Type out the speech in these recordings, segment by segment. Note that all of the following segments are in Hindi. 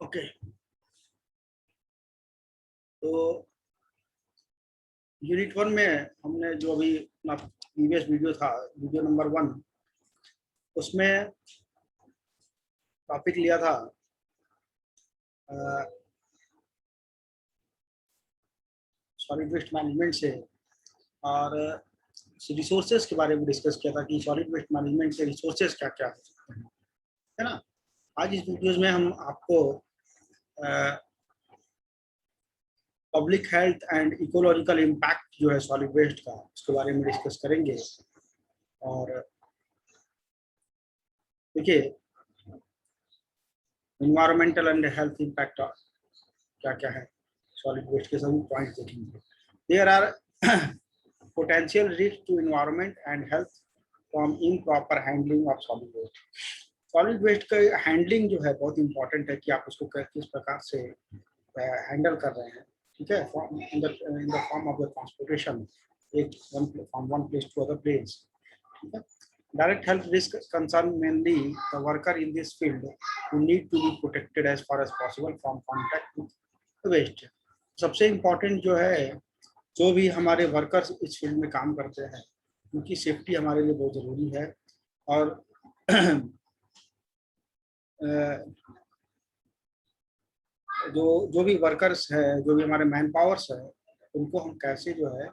ओके, तो यूनिट 1 में हमने जो अभी अपना प्रीवियस वीडियो था, वीडियो नंबर 1, उसमें टॉपिक लिया था सॉलिड वेस्ट मैनेजमेंट से, और रिसोर्सेज के बारे में डिस्कस किया था कि सॉलिड वेस्ट मैनेजमेंट के रिसोर्सेज क्या क्या हो सकते हैं, है ना। आज इस वीडियोज में हम आपको public health and ecological impact जो है सॉलिड वेस्ट का, उसके बारे में डिस्कस करेंगे। और देखिए, इन्वायरमेंटल एंड हेल्थ इम्पैक्ट क्या क्या है, सॉलिड वेस्ट के सभी पॉइंट देखेंगे। There are potential risk to environment and health from improper handling of solid waste. Solid waste का हैंडलिंग जो है बहुत इंपॉर्टेंट है कि आप उसको किस प्रकार से हैंडल कर रहे हैं, ठीक है, in the form of the transportation, एक from one place to other place, ठीक है। Direct health risk concern mainly the worker in this field who need to be protected as far as possible from contact with waste. सबसे इम्पोर्टेंट जो है, जो भी हमारे वर्कर्स इस फील्ड में काम करते हैं, उनकी सेफ्टी हमारे लिए बहुत ज़रूरी है। और जो भी वर्कर्स है, जो भी हमारे मैन पावर्स है, उनको हम कैसे जो है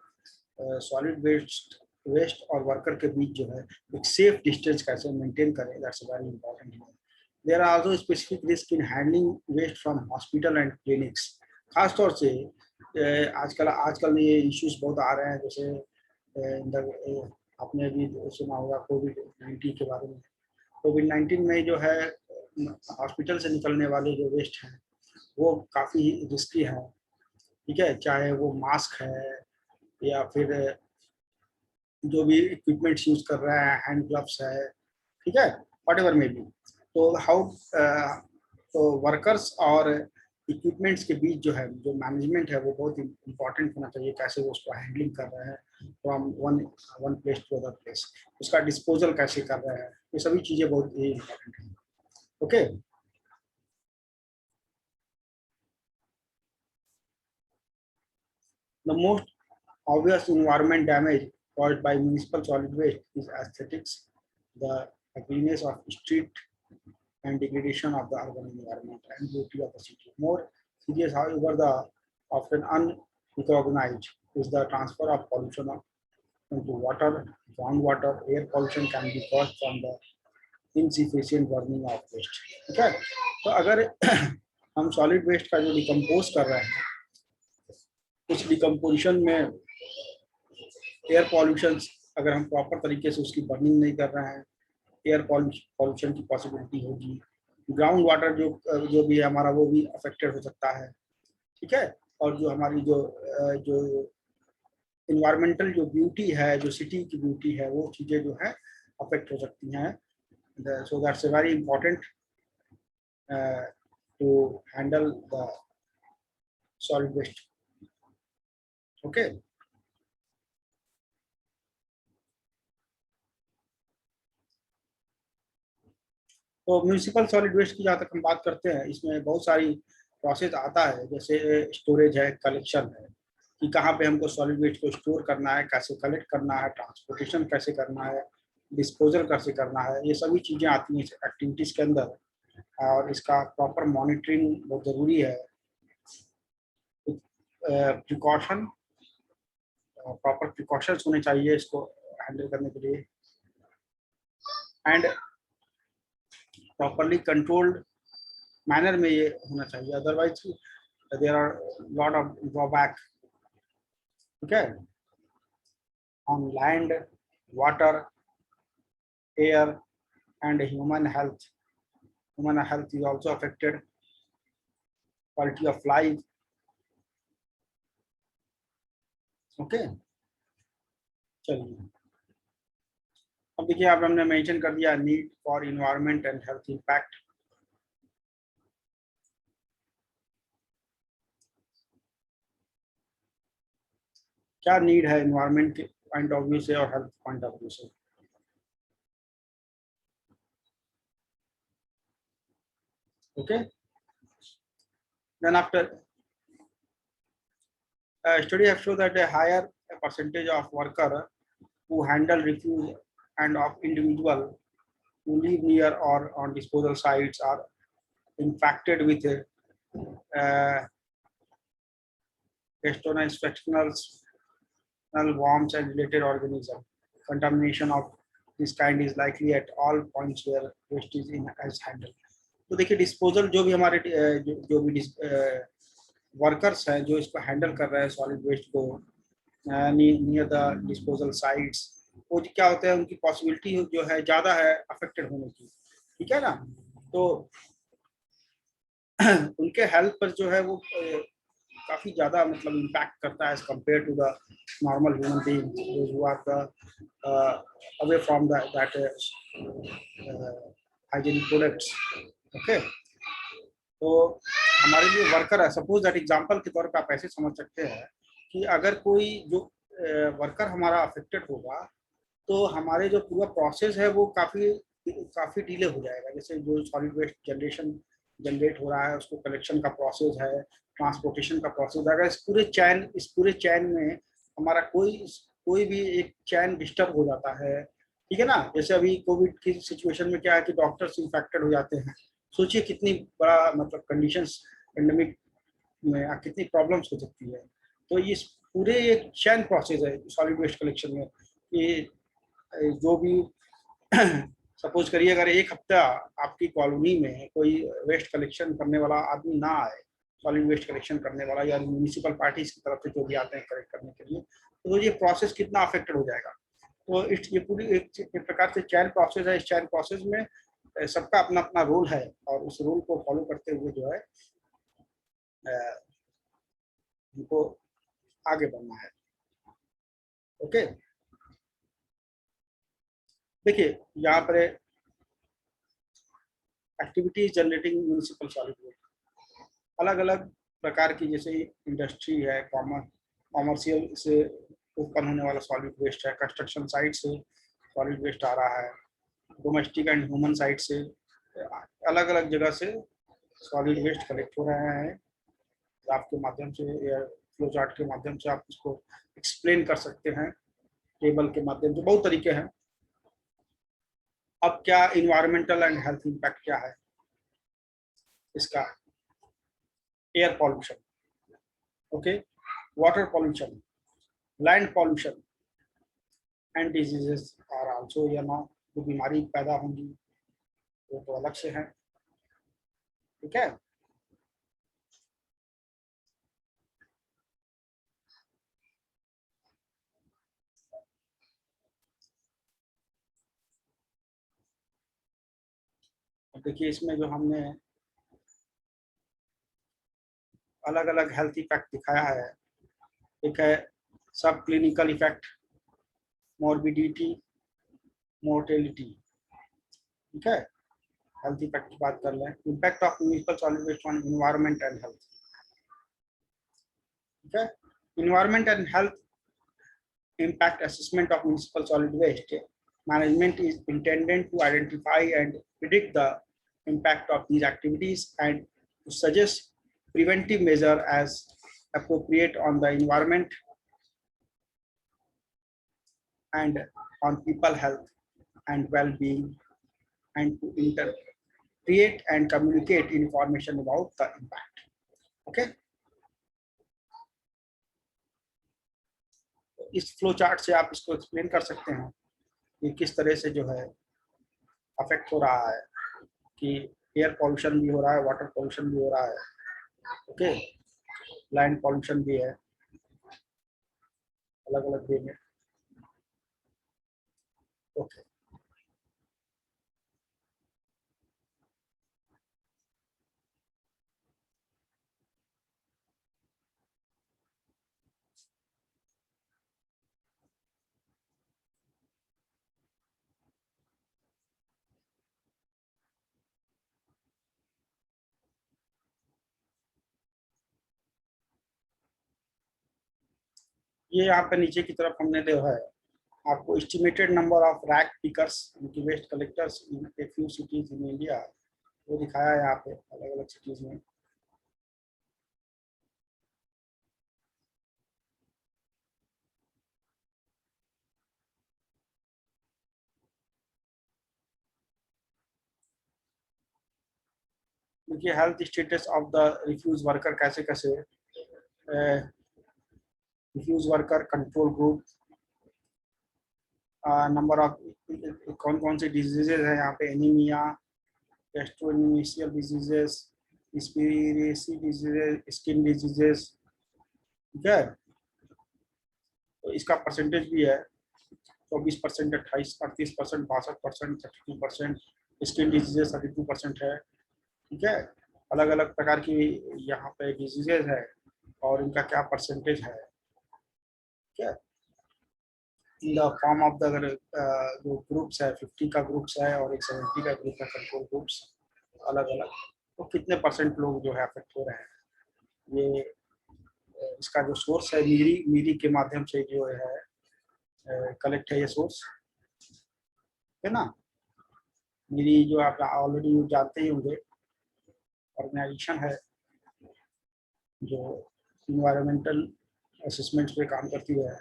सॉलिड वेस्ट और वर्कर के बीच जो है एक सेफ डिस्टेंस कैसे मेंटेन करें, that's very important. There are also specific risk in handling waste from hospital and clinics. खासतौर से आजकल ये इश्यूज बहुत आ रहे हैं, जैसे आपने भी सुना होगा कोविड-19 के बारे में। कोविड-19 में जो है हॉस्पिटल से निकलने वाले जो वेस्ट हैं वो काफ़ी रिस्की है, ठीक है, चाहे वो मास्क है या फिर जो भी इक्विपमेंट्स यूज कर रहा है, हैंड ग्लव्स है, ठीक है, व्हाटएवर में भी। तो तो वर्कर्स और इक्विपमेंट्स के बीच जो है जो मैनेजमेंट है वो बहुत इंपॉर्टेंट होना चाहिए, कैसे वो उसको हैंडलिंग कर रहे हैं from one place to other place, उसका डिस्पोजल कैसे कर रहे हैं, ये सभी चीज़ें बहुत ही इंपॉर्टेंट है। Okay, the most obvious environment damage caused by municipal solid waste is aesthetics, the ugliness of street and degradation of the urban environment and beauty of the city. More serious, however, the often unrecognized is the transfer of pollution into water, groundwater. Air pollution can be caused from the insufficient burning of waste. ठीक है, तो अगर हम सॉलिड वेस्ट का जो डिकम्पोज कर रहे हैं, उस डिकम्पोजिशन में एयर पॉल्यूशन अगर हम प्रॉपर तरीके से उसकी बर्निंग नहीं कर रहे हैं, एयर पॉल्यूशन की पॉसिबिलिटी होगी। ग्राउंड वाटर जो भी है हमारा, वो भी अफेक्टेड हो सकता है, ठीक है। और जो हमारी जो इन्वायरमेंटल जो ब्यूटी है, जो सिटी की ब्यूटी है, वो चीज़ें जो है अफेक्ट हो सकती हैं। So that's a very important to handle the solid waste. Okay, तो म्यूनिसिपल सॉलिड वेस्ट की जहाँ तक हम बात करते हैं, इसमें बहुत सारी प्रोसेस आता है, जैसे स्टोरेज है, कलेक्शन है, कि कहाँ पे हमको सॉलिड वेस्ट को स्टोर करना है, कैसे कलेक्ट करना है, ट्रांसपोर्टेशन कैसे करना है, डिस्पोजल कैसे करना है, ये सभी चीज़ें आती हैं एक्टिविटीज़ के अंदर। और इसका प्रॉपर मॉनिटरिंग बहुत ज़रूरी है। प्रिकॉशन, प्रॉपर प्रिकॉशंस होने चाहिए इसको हैंडल करने के लिए, एंड प्रॉपरली कंट्रोल्ड मैनर में ये होना चाहिए, otherwise there are lot of drawback, ठीक है, on land, water, air and human health. Human health is also affected, quality of life. Okay, चलिए, अब देखिए, आप हमने मेंशन कर दिया need for environment and health impact. क्या नीड है इन्वायरमेंट के पॉइंट ऑफ व्यू से और हेल्थ पॉइंट ऑफ व्यू से? Okay, Then after study have shown that a higher percentage of worker who handle refuse and of individual who live near or on disposal sites are infected with gastrointestinal worms and related organisms. Contamination of this kind is likely at all points where waste is in as handled. तो देखिए डिस्पोजल जो भी हमारे जो भी वर्कर्स हैं जो इसको हैंडल कर रहे हैं सॉलिड वेस्ट को नियर द डिस्पोजल साइट्स, वो क्या होता है उनकी पॉसिबिलिटी जो है ज़्यादा है अफेक्टेड होने की, ठीक है ना। तो उनके हेल्थ पर जो है वो काफ़ी ज़्यादा मतलब इम्पैक्ट करता है as compare to the normal human beings who are the away from that hygienic products. Okay, तो हमारे लिए वर्कर है, सपोज दैट एग्जांपल के तौर पे आप ऐसे समझ सकते हैं कि अगर कोई जो वर्कर हमारा अफेक्टेड होगा तो हमारे जो पूरा प्रोसेस है वो काफ़ी डिले हो जाएगा। जैसे जो सॉलिड वेस्ट जनरेट हो रहा है उसको कलेक्शन का प्रोसेस है, ट्रांसपोर्टेशन का प्रोसेस है, अगर इस पूरे चैन में हमारा कोई भी एक चैन डिस्टर्ब हो जाता है, ठीक है ना। जैसे अभी कोविड की सिचुएशन में क्या है कि डॉक्टर्स इन्फेक्टेड हो जाते हैं, सोचिए कितनी बड़ा मतलब कंडीशंस पेंडेमिक में कितनी प्रॉब्लम्स हो सकती है। तो इस पूरे एक चैन प्रोसेस है सॉलिड वेस्ट कलेक्शन में कि जो भी सपोज करिए अगर एक हफ्ता आपकी कॉलोनी में कोई वेस्ट कलेक्शन करने वाला आदमी ना आए, सॉलिड वेस्ट कलेक्शन करने वाला या म्यूनिसिपल पार्टीज की तरफ से जो भी आते हैं कलेक्ट करने के लिए, तो ये प्रोसेस कितना अफेक्टेड हो जाएगा। तो ये पूरी एक प्रकार से चैन प्रोसेस है। इस चैन प्रोसेस में सबका अपना अपना रोल है और उस रोल को फॉलो करते हुए जो है उनको आगे बढ़ना है। ओके, देखिए यहाँ पर activities generating municipal solid waste अलग अलग प्रकार की, जैसे इंडस्ट्री है, कॉमर्शियल से उत्पन्न होने वाला सॉलिड वेस्ट है, कंस्ट्रक्शन साइट से सॉलिड वेस्ट आ रहा है, डोमेस्टिक एंड ह्यूमन साइट से, अलग अलग जगह से सॉलिड वेस्ट कलेक्ट हो रहे हैं। आपके माध्यम से या फ्लो चार्ट के माध्यम से आप इसको एक्सप्लेन कर सकते हैं, टेबल के माध्यम से, बहुत तरीके हैं। अब क्या इन्वायरमेंटल एंड हेल्थ इम्पैक्ट क्या है इसका? Air pollution, okay, water pollution, land pollution and diseases are also, या ना जो बीमारी पैदा होंगी वो तो अलग से है, ठीक है। देखिए इसमें जो हमने अलग अलग हेल्थ इफेक्ट दिखाया है, एक है सब क्लिनिकल इफेक्ट, मॉर्बिडिटी, मोर्टेलिटी, ठीक है। हेल्थ इफेक्ट की बात कर लें, impact of municipal solid waste on environment and health, ठीक है। Environment and health impact assessment of municipal solid waste management is intended to identify and predict the impact of these activities and to suggest preventive measure as appropriate on the environment and on people health and well-being, and to interpret and communicate information about the impact. Okay, इस फ्लो चार्ट से आप इसको एक्सप्लेन कर सकते हैं कि किस तरह से जो है अफेक्ट हो रहा है, कि एयर पॉल्यूशन भी हो रहा है, वाटर पॉल्यूशन भी हो रहा है, ओके, लैंड पॉल्यूशन भी है, अलग अलग वे में। ओके, ये यहाँ पे नीचे की तरफ हमने जो है आपको estimated number of rag pickers इनकी waste collectors in a few cities in India वो दिखाया है यहाँ पे अलग अलग सिटीज में। देखिए health status of the refuse worker कैसे कैसे, refuse worker control group, number of कौन कौन सी डिजीजेज है यहाँ पे, anaemia, gastrointestinal diseases, respiratory diseases, skin diseases, ठीक है। तो इसका परसेंटेज भी है 24%, 28, 38%, 62%, 32%, स्किन डिजीजेस 32% है, ठीक है। अलग अलग प्रकार की यहाँ पे डिजीजेज है और इनका क्या परसेंटेज है, ठीक है। In the form of the जो ग्रुप्स है 50 का ग्रुप्स है और एक 70 का ग्रुप है कंट्रोल ग्रुप्स, अलग अलग। तो कितने परसेंट लोग जो है अफेक्ट हो रहे हैं, ये इसका जो सोर्स है मीरी, मीरी के माध्यम से जो है कलेक्ट है ये सोर्स, है ना। मीरी जो आप ऑलरेडी जानते ही होंगे, ऑर्गेनाइजेशन है जो इन्वायरमेंटल असेसमेंट्स पे काम करती है।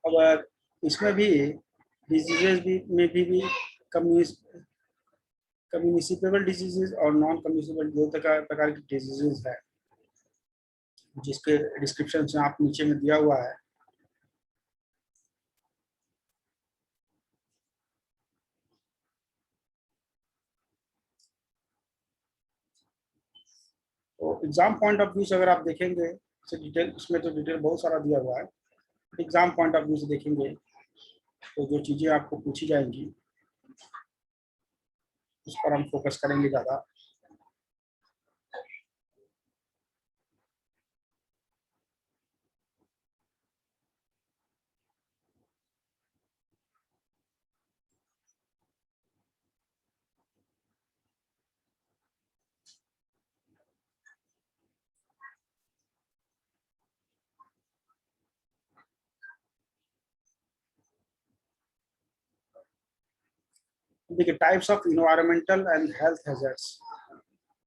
अब इसमें भी डिजीजेज भी कम्युनिसिपेबल डिजीजेज और नॉन कम्युनिसिपेबल दो प्रकार की डिजीजेज है, जिसके डिस्क्रिप्शन से आप नीचे में दिया हुआ है। तो एग्जाम पॉइंट ऑफ व्यू से अगर आप देखेंगे तो डिटेल, उसमें तो डिटेल बहुत सारा दिया हुआ है। एग्जाम पॉइंट ऑफ व्यू से देखेंगे तो जो चीज़ें आपको पूछी जाएंगी उस पर हम फोकस करेंगे ज़्यादा। देखिए types of environmental and health hazards,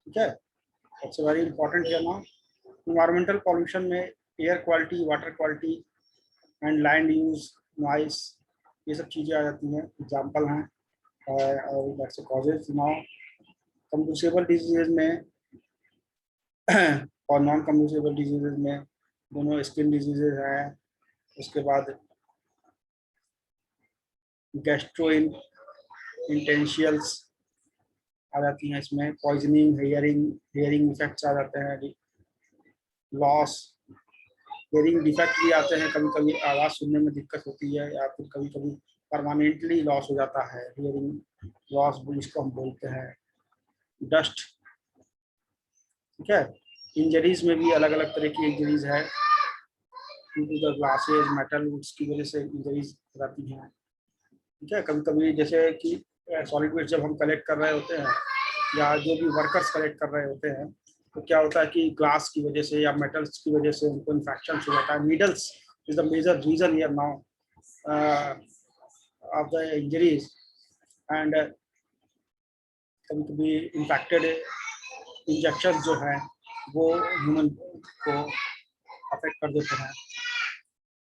ठीक है। इट्स वेरी इंपॉर्टेंट है ना। इन्वायरमेंटल पॉल्यूशन में air quality, water quality and land use, noise, ये सब चीज़ें आ जाती हैं, एग्जाम्पल हैं। और that's causes now communicable diseases में और नॉन कम्यूनिकेबल डिजीजेज में दोनों स्किन डिजीजेज हैं। उसके बाद गैस्ट्रो इंटेंशियल्स आ जाती हैं इसमें, पॉइजनिंग, हेयरिंग इफेक्ट्स आ जाते हैं, लॉस, हेयरिंग डिफेक्ट भी आते हैं, कभी कभी आवाज़ सुनने में दिक्कत होती है या फिर कभी कभी परमानेंटली लॉस हो जाता है, हियरिंग लॉस जिसको हम बोलते हैं। डस्ट, ठीक है। इंजरीज में भी अलग अलग तरह की इंजरीज है, due to the glasses, metal woods की वजह से इंजरीज हो जाती हैं, ठीक है। कभी कभी जैसे कि सॉलिड वेस्ट जब हम कलेक्ट कर रहे होते हैं या जो भी वर्कर्स कलेक्ट कर रहे होते हैं, तो क्या होता है कि ग्लास की वजह से या मेटल्स की वजह से उनको इन्फेक्शन हो जाता है। Needles is the major reason here now of the injuries, and कभी कभी इन्फेक्टेड इंजेक्शन जो है वो ह्यूमन को अफेक्ट कर देते हैं,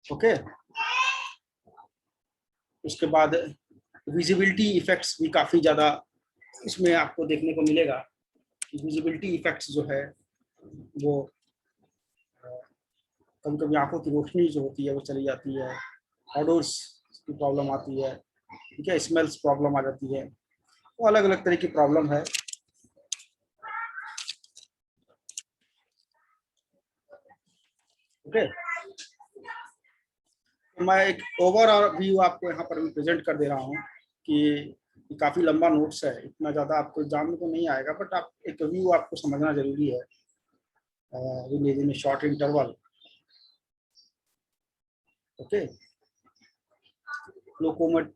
ओके। उसके बाद विजिबिलिटी इफेक्ट्स भी काफ़ी ज़्यादा इसमें आपको देखने को मिलेगा। विजिबिलिटी इफेक्ट्स जो है वो कभी कभी आंखों की रोशनी जो होती है वो चली जाती है, ऑडोर्स की प्रॉब्लम आती है, ठीक है, स्मेल्स प्रॉब्लम आ जाती है, तो अलग अलग तरह की प्रॉब्लम है, ओके। तो मैं एक ओवरऑल व्यू आपको यहाँ पर भी प्रेजेंट कर दे रहा हूँ कि काफ़ी लंबा नोट्स है, इतना ज़्यादा आपको एग्जाम में तो नहीं आएगा, बट आप एक व्यू आपको समझना जरूरी है in short interval, okay. Locomote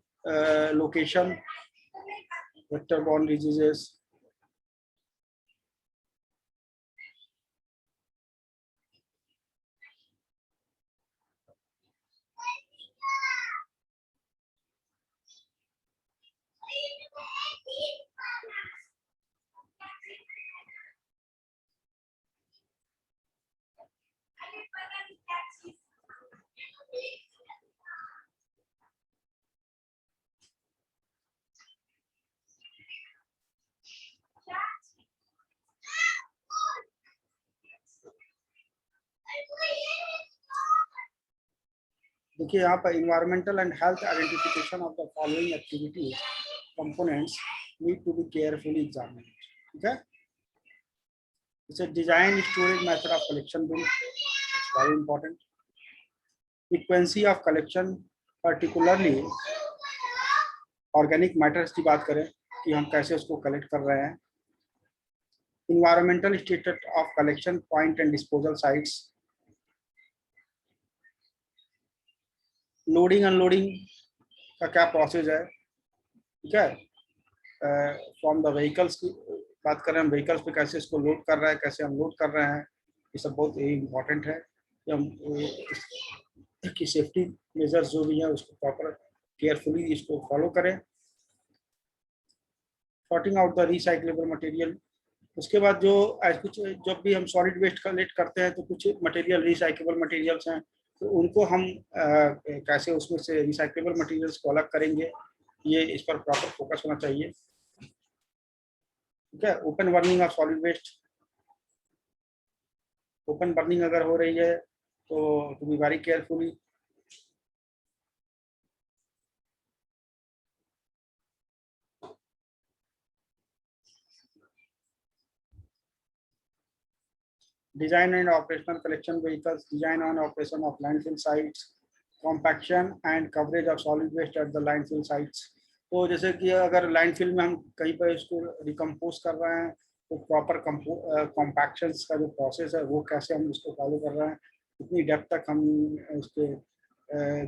location, vector borne diseases, देखिए यहाँ पर environmental and health identification of the following activities components need to be carefully examined. ठीक है, जैसे design storage method of collection bin, it's very important. Frequency of collection, particularly organic matters की बात करें कि हम कैसे उसको कलेक्ट कर रहे हैं. Environmental status of collection point and disposal sites. Loading unloading का क्या प्रोसेस है, ठीक है. फ्रॉम द व्हीकल्स की बात कर रहे हैं, हम व्हीकल्स पे कैसे इसको लोड कर रहे हैं, कैसे अनलोड कर रहे हैं, ये सब बहुत ही इम्पोर्टेंट है कि हम की सेफ्टी मेजर्स जो भी हैं उसको प्रॉपर केयरफुली इसको फॉलो करें. Sorting out the recyclable material. उसके बाद जो कुछ जब भी हम सॉलिड वेस्ट कलेक्ट करते हैं तो कुछ मटेरियल रिसाइक्लेबल मटेरियल्स हैं, तो उनको हम कैसे उसमें से रिसाइक्लेबल मटेरियल्स को अलग करेंगे, ये इस पर प्रॉपर फोकस होना चाहिए. ठीक है. Open burning of solid waste. Open burning अगर हो रही है तो to be very carefully. Design and operational collection vehicles, design and operation of landfill sites, compaction and coverage of solid waste at the landfill sites. तो जैसे कि अगर लैंडफिल में हम कहीं पर इसको रिकम्पोज कर रहे हैं तो प्रॉपर कॉम्पैक्शंस का जो प्रोसेस है वो कैसे हम इसको फॉलो कर रहे हैं, कितनी डेप्थ तक हम उसके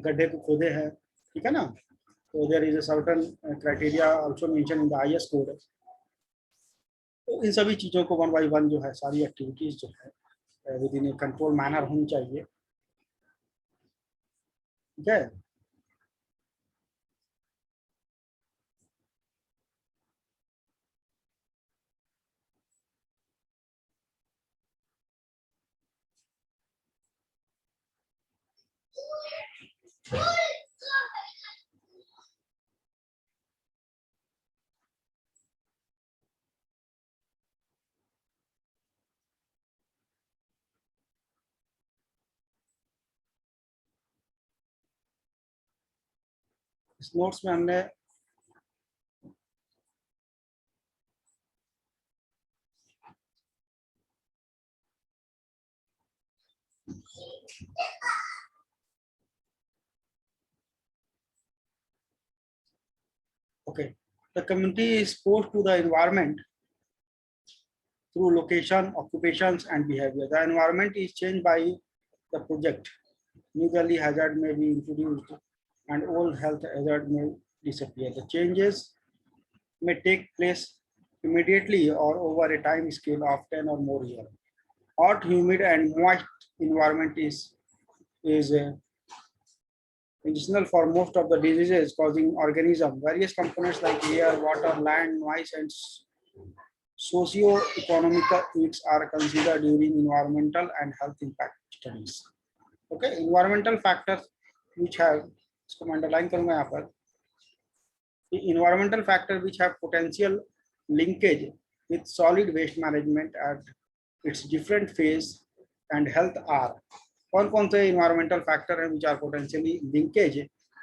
गड्ढे को खोदे हैं, ठीक है ना. तो there is a certain criteria also mention in the IS code. तो इन सभी चीज़ों को वन बाय वन जो है सारी एक्टिविटीज जो है with in A control manner होनी चाहिए. ठीक है. इस नोट्स में हमने okay, the community is exposed to the environment through location, occupations and behavior. The environment is changed by the project. New Delhi hazard may be introduced and old health hazard may disappear. The changes may take place immediately or over a time scale of 10 or more years. Hot, humid and moist environment is medicinal for most of the diseases causing organisms. Various components like air, water, land, noise, and socio-economic needs are considered during environmental and health impact studies. Okay, environmental factors which have, इसको मैं underline करूँगा यहाँ पर, the environmental factors which have potential linkage with solid waste management at its different phase and health are. कौन कौन से environmental factor हैं which are potentially linkage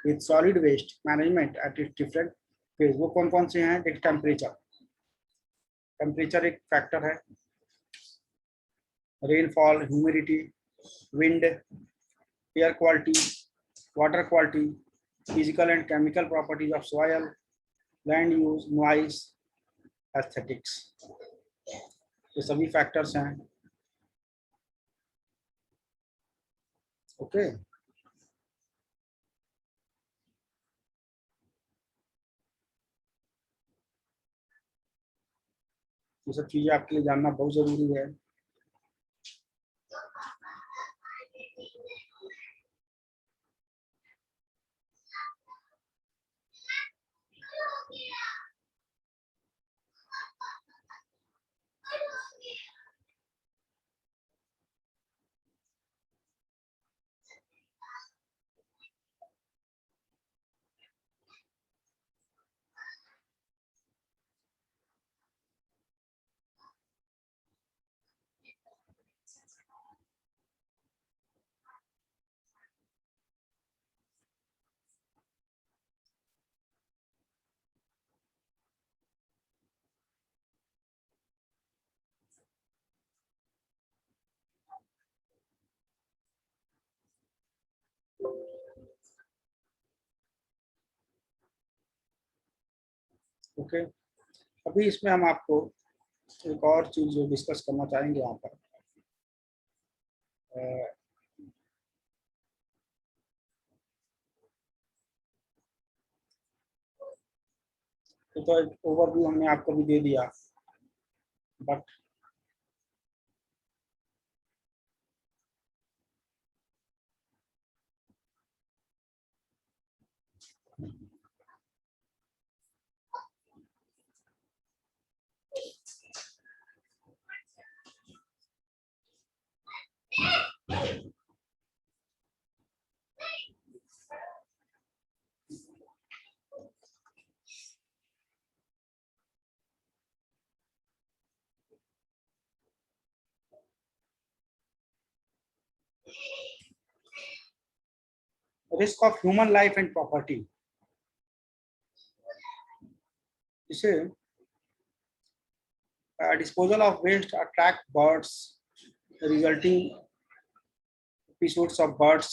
with solid waste management at its different phase, वो कौन कौन से हैं. एक टेम्परेचर, टेम्परेचर एक फैक्टर है. Rainfall, humidity, wind, air quality, water quality, physical and chemical properties of soil, land use, noise, aesthetics, ये सभी फैक्टर्स हैं. ओके. ये सब चीजें आपके लिए जानना बहुत जरूरी है. ओके, अभी इसमें हम आपको एक और चीज जो डिस्कस करना चाहेंगे यहाँ पर, तो एक ओवरव्यू हमने आपको भी दे दिया, but risk of human life and property, इसे disposal of waste attract birds, resulting episodes of birds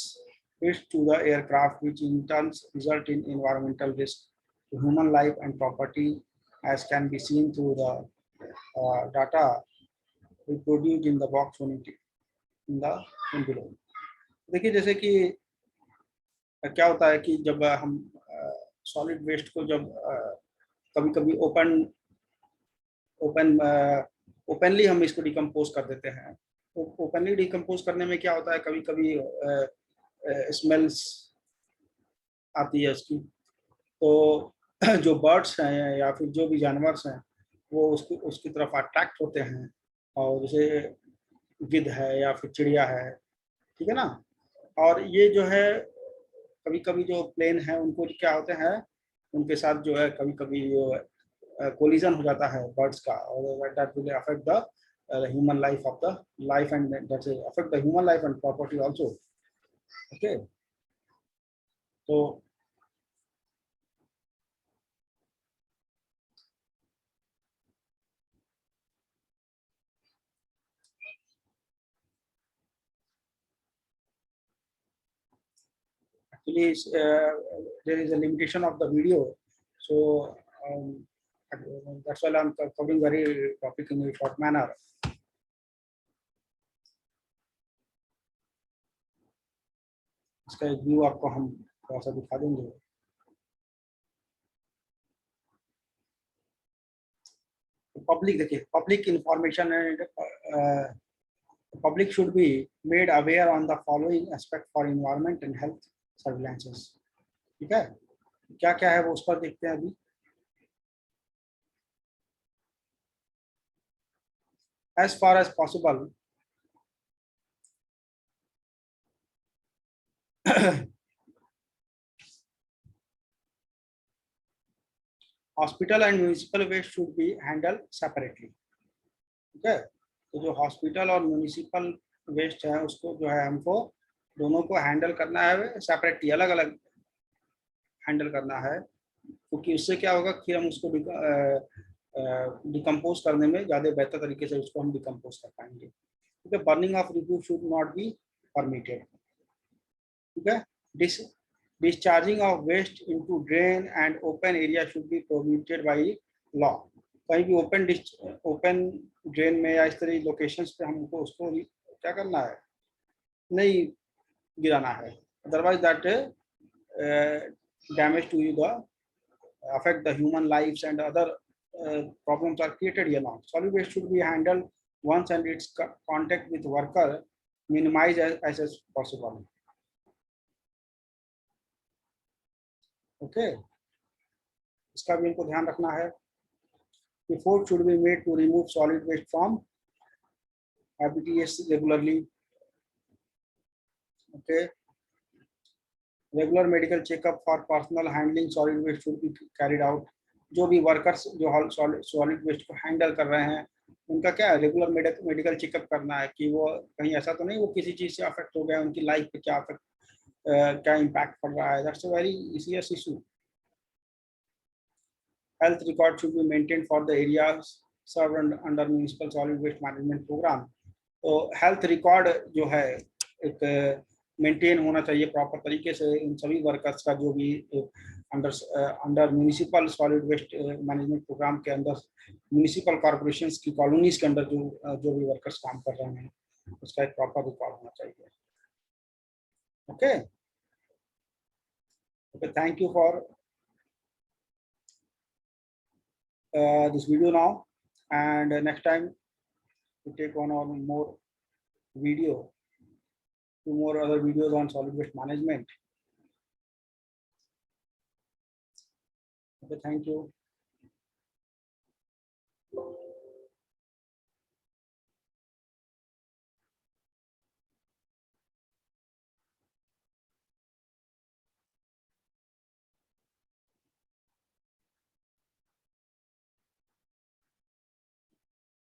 hit to the aircraft, which in turn result in environmental risk to human life and property, as can be seen through the data reproduced in the box unit in the below. देखिए जैसे कि क्या होता है कि जब हम सॉलिड वेस्ट को जब कभी कभी ओपनली हम इसको डिकम्पोज कर देते हैं, तो ओपनली डिकम्पोज करने में क्या होता है, कभी कभी स्मेल्स आती है उसकी, तो जो बर्ड्स हैं या फिर जो भी जानवर हैं वो उसकी तरफ अट्रैक्ट होते हैं, और जैसे गिद्ध है या फिर चिड़िया है, ठीक है ना। और ये जो है कभी कभी जो प्लेन है उनको क्या होते हैं, उनके साथ जो है कभी कभी कोलिजन हो जाता है बर्ड्स का, और that will affect the human life of the life and that will affect the human life and property also. Okay, तो actually there is a limitation of the video, so that's why I'm covering very topic in a short manner. इसका एक व्यू आपको हम थोड़ा सा दिखा देंगे। पब्लिक देखिए, public information and public should be made aware on the following aspect for environment and health surveillances। ठीक है, क्या क्या है वो उस पर देखते हैं अभी। as far as possible hospital and municipal waste should be handle separately. ठीक है, तो जो हॉस्पिटल और म्यूनिसिपल वेस्ट है उसको जो है हमको दोनों को हैंडल करना है सेपरेटली, अलग अलग हैंडल करना है, क्योंकि उससे क्या होगा कि हम उसको डिकम्पोज करने में ज़्यादा बेहतर तरीके से उसको हम डिकम्पोज कर पाएंगे। ठीक है, burning of refuse should not be permitted. ठीक है, discharging of waste into drain and open area should be prohibited by law। कहीं भी ओपन ड्रेन में या इस तरह लोकेशंस पे हमको उसको क्या करना है, नहीं गिराना है, otherwise that damage to the affect the human lives and other problems are created here now। Solid waste should be handled once and its contact with worker minimized as possible। Okay, इसका भी इनको ध्यान रखना है। Effort should be made to remove solid waste from habitats regularly। Okay, regular medical checkup for personal handling solid waste should be carried out। जो भी वर्कर्स जो सॉलिड वेस्ट को हैंडल कर रहे हैं उनका क्या है, रेगुलर मेडिकल चेकअप करना है कि वो कहीं ऐसा तो नहीं वो किसी चीज से अफेक्ट हो गया, उनकी लाइफ पे क्या इम्पैक्ट पड़ रहा है। That's a very serious issue. Health record should be maintained for the areas served under municipal solid waste management program। तो हेल्थ रिकॉर्ड जो है एक मेंटेन होना चाहिए प्रॉपर तरीके से इन सभी वर्कर्स का, जो भी under municipal solid waste management programme के अंदर म्यूनिसिपल कॉर्पोरेशंस की कॉलोनीज के अंदर जो भी वर्कर्स काम कर रहे हैं उसका एक प्रॉपर रिकॉर्ड होना चाहिए. Okay, thank you for this video now, and next time we take on more video, 2 more other videos on solid waste management. Okay, thank you.